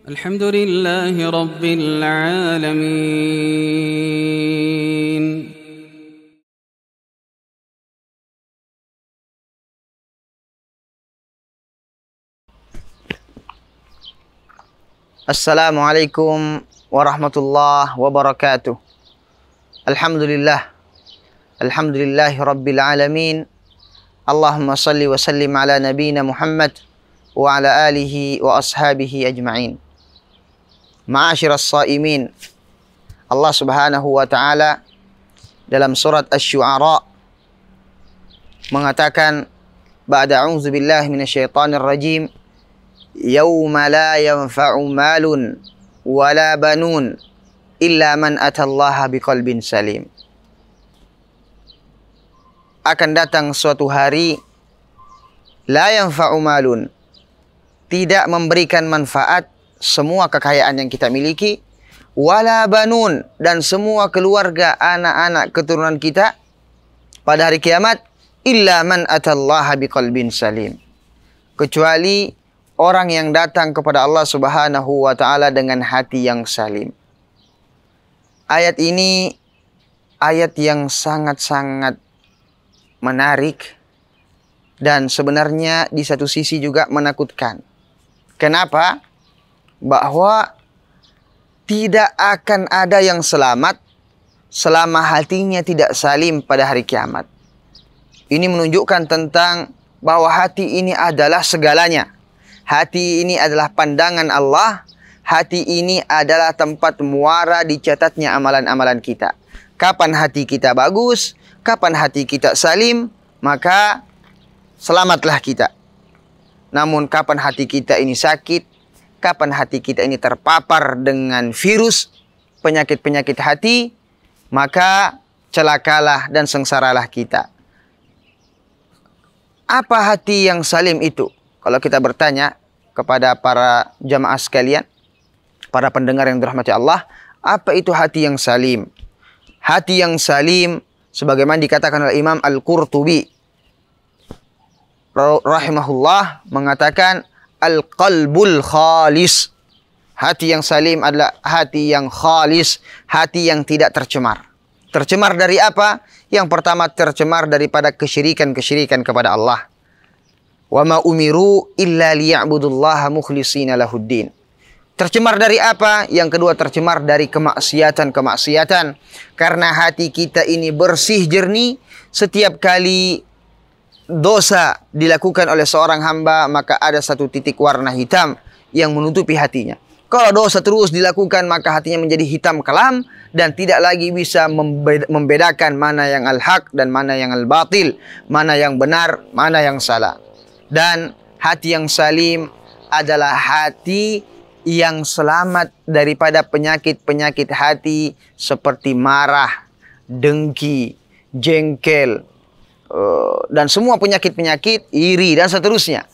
الحمد لله رب العالمين. Assalamualaikum warahmatullahi wabarakatuh. Alhamdulillah. Alhamdulillahi rabbil alamin. Allahumma salli wa sallim ala nabiyyina Muhammad wa ala alihi wa ashabihi ajma'in. Ma'asyiras shaimin. Allah Subhanahu wa taala dalam surat Asy-Syu'ara mengatakan ba'da a'udzu billahi minasyaitonir rajim, yauma la yanfa'u malun wala banun illa man atallaha biqalbin salim. Akan datang suatu hari la yanfa'u malun, tidak memberikan manfaat semua kekayaan yang kita miliki, wala banun, dan semua keluarga, anak-anak keturunan kita pada hari kiamat, illa man atallaha biqalbin salim, kecuali orang yang datang kepada Allah Subhanahu wa taala dengan hati yang salim. Ayat ini ayat yang sangat-sangat menarik dan sebenarnya di satu sisi juga menakutkan. Kenapa? Bahwa tidak akan ada yang selamat selama hatinya tidak salim pada hari kiamat. Ini menunjukkan tentang bahwa hati ini adalah segalanya. Hati ini adalah pandangan Allah. Hati ini adalah tempat muara dicatatnya amalan-amalan kita. Kapan hati kita bagus, kapan hati kita salim, maka selamatlah kita. Namun kapan hati kita ini sakit, kapan hati kita ini terpapar dengan virus, penyakit-penyakit hati, maka celakalah dan sengsaralah kita. Apa hati yang salim itu? Kalau kita bertanya kepada para jamaah sekalian, para pendengar yang dirahmati Allah, apa itu hati yang salim? Hati yang salim, sebagaimana dikatakan oleh Imam Al-Qurtubi rahimahullah, mengatakan al-qalbul khalis. Hati yang salim adalah hati yang khalis, hati yang tidak tercemar. Tercemar dari apa? Yang pertama, tercemar daripada kesyirikan-kesyirikan kepada Allah. Wa ma umiru illa liya'budullaha mukhlishina lahuddin. Tercemar dari apa? Yang kedua, tercemar dari kemaksiatan-kemaksiatan. Karena hati kita ini bersih jernih, setiap kali dosa dilakukan oleh seorang hamba, maka ada satu titik warna hitam yang menutupi hatinya. Kalau dosa terus dilakukan, maka hatinya menjadi hitam kelam dan tidak lagi bisa membedakan mana yang al-haq dan mana yang al-batil, mana yang benar, mana yang salah. Dan hati yang salim adalah hati yang selamat daripada penyakit-penyakit hati seperti marah, dengki, jengkel, dan semua penyakit-penyakit, iri dan seterusnya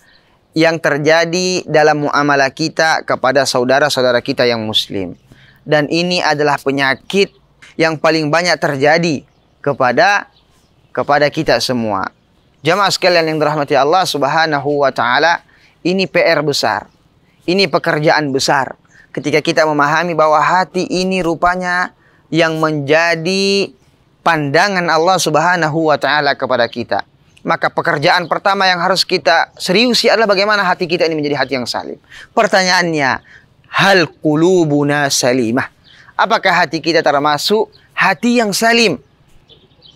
yang terjadi dalam muamalah kita kepada saudara-saudara kita yang muslim. Dan ini adalah penyakit yang paling banyak terjadi kepada kita semua. Jamaah sekalian yang dirahmati Allah Subhanahu wa taala, ini PR besar. Ini pekerjaan besar ketika kita memahami bahwa hati ini rupanya yang menjadi pandangan Allah Subhanahu wa taala kepada kita. Maka pekerjaan pertama yang harus kita seriusi adalah bagaimana hati kita ini menjadi hati yang salim. Pertanyaannya, hal qulubuna salimah? Apakah hati kita termasuk hati yang salim?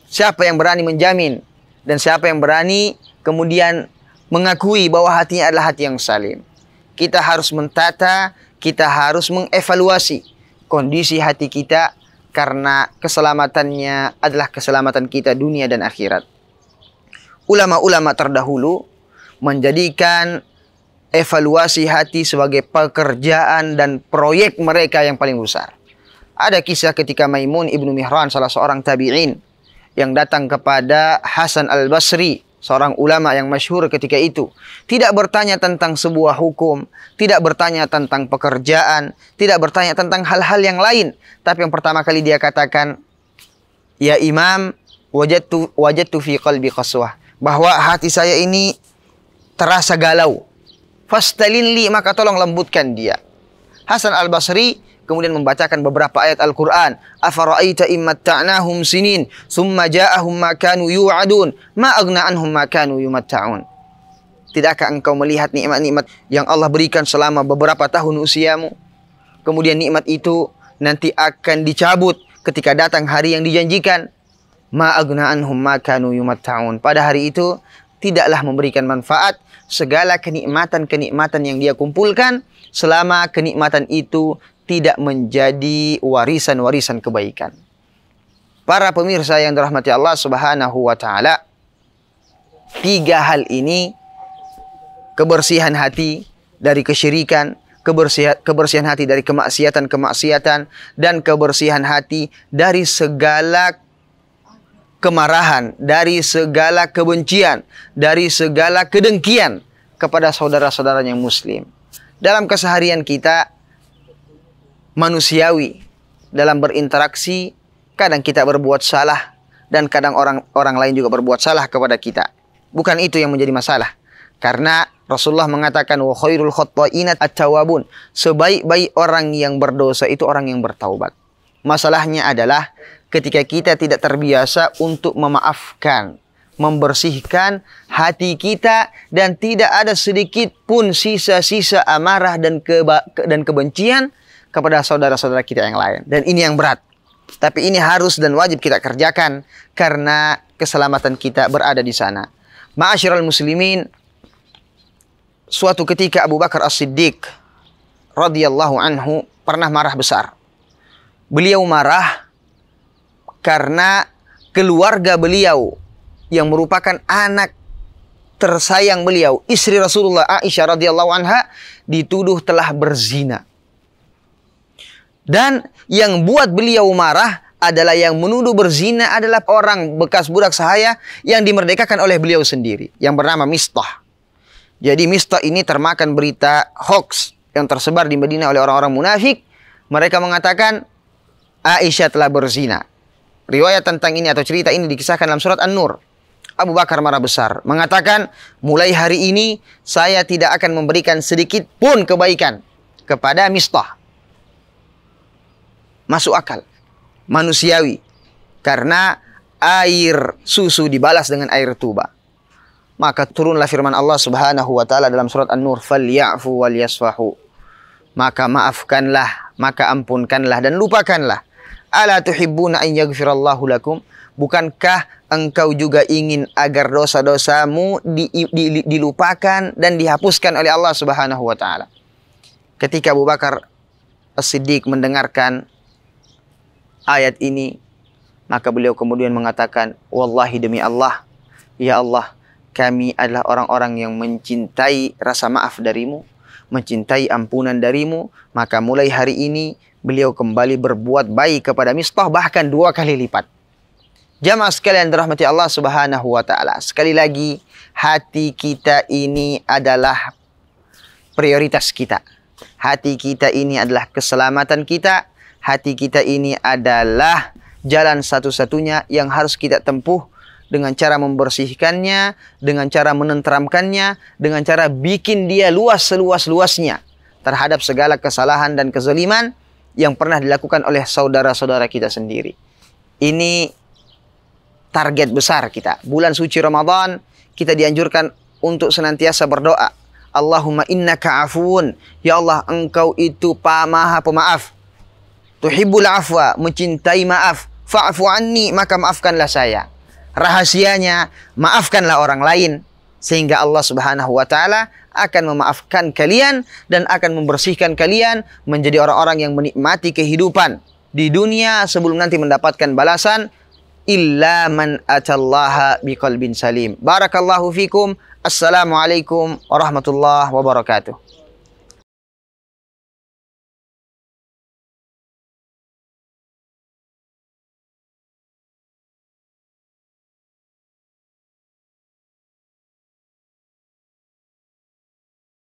Siapa yang berani menjamin dan siapa yang berani kemudian mengakui bahwa hatinya adalah hati yang salim? Kita harus mentata, kita harus mengevaluasi kondisi hati kita, karena keselamatannya adalah keselamatan kita dunia dan akhirat. Ulama-ulama terdahulu menjadikan evaluasi hati sebagai pekerjaan dan proyek mereka yang paling besar. Ada kisah ketika Maimun ibnu Mihran, salah seorang tabi'in, yang datang kepada Hasan al-Basri, seorang ulama yang masyhur ketika itu. Tidak bertanya tentang sebuah hukum, tidak bertanya tentang pekerjaan, tidak bertanya tentang hal-hal yang lain. Tapi yang pertama kali dia katakan, ya Imam, wajadtu fi qalbi qaswah, bahwa hati saya ini terasa galau. Fastalin li, maka tolong lembutkan dia. Hasan al-Basri kemudian membacakan beberapa ayat Al-Quran. Afara'aita immatta'nahum sinin, summa ja'ahum ma kanu yu'adun, ma agna anhum ma kanu yumatta'un. Tidakkah engkau melihat nikmat-nikmat yang Allah berikan selama beberapa tahun usiamu? Kemudian nikmat itu nanti akan dicabut ketika datang hari yang dijanjikan. Ma agna anhum ma kanu yumatta'un. Pada hari itu tidaklah memberikan manfaat segala kenikmatan-kenikmatan yang dia kumpulkan selama kenikmatan itu tidak menjadi warisan-warisan kebaikan. Para pemirsa yang dirahmati Allah Subhanahu wa taala, 3 hal ini, kebersihan hati dari kesyirikan, kebersihan hati dari kemaksiatan, dan kebersihan hati dari segala kemarahan, dari segala kebencian, dari segala kedengkian kepada saudara-saudara yang muslim. Dalam keseharian kita manusiawi, dalam berinteraksi, kadang kita berbuat salah dan kadang orang lain juga berbuat salah kepada kita. Bukan itu yang menjadi masalah. Karena Rasulullah mengatakan wa khairul khatta'ina at-tawwabun. Sebaik-baik orang yang berdosa itu orang yang bertaubat. Masalahnya adalah ketika kita tidak terbiasa untuk memaafkan, membersihkan hati kita, dan tidak ada sedikit pun sisa-sisa amarah dan kebencian kepada saudara-saudara kita yang lain. Dan ini yang berat. Tapi ini harus dan wajib kita kerjakan karena keselamatan kita berada di sana. Ma'asyiral muslimin, suatu ketika Abu Bakar As-Siddiq radhiyallahu anhu pernah marah besar. Beliau marah karena keluarga beliau yang merupakan anak tersayang beliau, istri Rasulullah Aisyah radhiyallahu anha, dituduh telah berzina. Dan yang buat beliau marah adalah yang menuduh berzina adalah orang bekas budak sahaya yang dimerdekakan oleh beliau sendiri, yang bernama Mistah. Jadi Mistah ini termakan berita hoax yang tersebar di Madinah oleh orang-orang munafik. Mereka mengatakan Aisyah telah berzina. Riwayat tentang ini atau cerita ini dikisahkan dalam surat An-Nur. Abu Bakar marah besar, mengatakan, mulai hari ini saya tidak akan memberikan sedikit pun kebaikan kepada Mistah. Masuk akal, manusiawi, karena air susu dibalas dengan air tuba. Maka turunlah firman Allah Subhanahu wa taala dalam surat An-Nur, "Falyafu wal yasfahu." Maka maafkanlah, maka ampunkanlah dan lupakanlah. Ala tuhibbuna an yaghfirallahu lakum? Bukankah engkau juga ingin agar dosa-dosamu dilupakan dan dihapuskan oleh Allah Subhanahu wa taala? Ketika Abu Bakar As-Siddiq mendengarkan ayat ini, maka beliau kemudian mengatakan, "Wallahi demi Allah, ya Allah, kami adalah orang-orang yang mencintai rasa maaf darimu, mencintai ampunan darimu." Maka mulai hari ini beliau kembali berbuat baik kepada Mistah, bahkan 2 kali lipat. Jamaah sekalian dirahmati Allah Subhanahu wa taala. Sekali lagi, hati kita ini adalah prioritas kita. Hati kita ini adalah keselamatan kita. Hati kita ini adalah jalan satu-satunya yang harus kita tempuh dengan cara membersihkannya, dengan cara menenteramkannya, dengan cara bikin dia luas seluas-luasnya terhadap segala kesalahan dan kezaliman yang pernah dilakukan oleh saudara-saudara kita sendiri. Ini target besar kita. Bulan suci Ramadan, kita dianjurkan untuk senantiasa berdoa. Allahumma innaka afuun. Ya Allah, engkau itu maha pemaaf. Tuhibbul afwa, mencintai maaf. Fa'fu anni, maka maafkanlah saya. Rahasianya, maafkanlah orang lain, sehingga Allah Subhanahu wa taala akan memaafkan kalian dan akan membersihkan kalian menjadi orang-orang yang menikmati kehidupan di dunia sebelum nanti mendapatkan balasan. Illa man atallaha biqalbin salim. Barakallahu fikum. Assalamualaikum warahmatullahi wabarakatuh.